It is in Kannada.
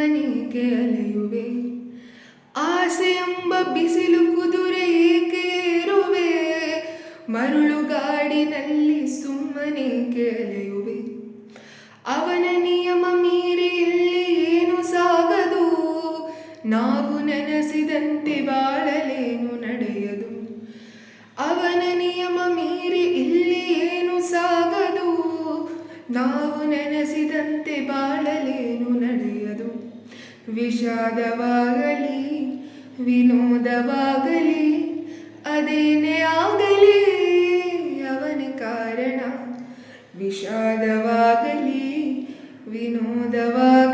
ಸುಮ್ಮನೇಕೆ ಅಲೆಯುವೆ. ಆಸೆ ಎಂಬ ಬಿಸಿಲು ಕುದುರೆ ಏಕೆ ಏರುವೆ. ಮರಳುಗಾಡಿನಲ್ಲಿ ಸುಮ್ಮನೇಕೆ ಅಲೆಯುವೆ. ಅವನ ನಿಯಮ ಮೀರಿ ಇಲ್ಲಿ ಏನು ಸಾಗದು. ನಾವು ನೆನೆಸಿದಂತೆ ಬಾಳಲೇನು ನಡೆಯದು. ಅವನ ನಿಯಮ ಮೀರಿ ಇಲ್ಲಿ ಏನು ಸಾಗದು. ನಾವು ನೆನೆಸಿದಂತೆ ಬಾಳಲೇನು ನಡೆಯದು. ವಿಷಾದವಾಗಲಿ ವಿನೋದವಾಗಲಿ ಅದೇನೇ ಆಗಲಿ ಅವನೇ ಕಾರಣ. ವಿಷಾದವಾಗಲಿ ವಿನೋದವಾಗಲಿ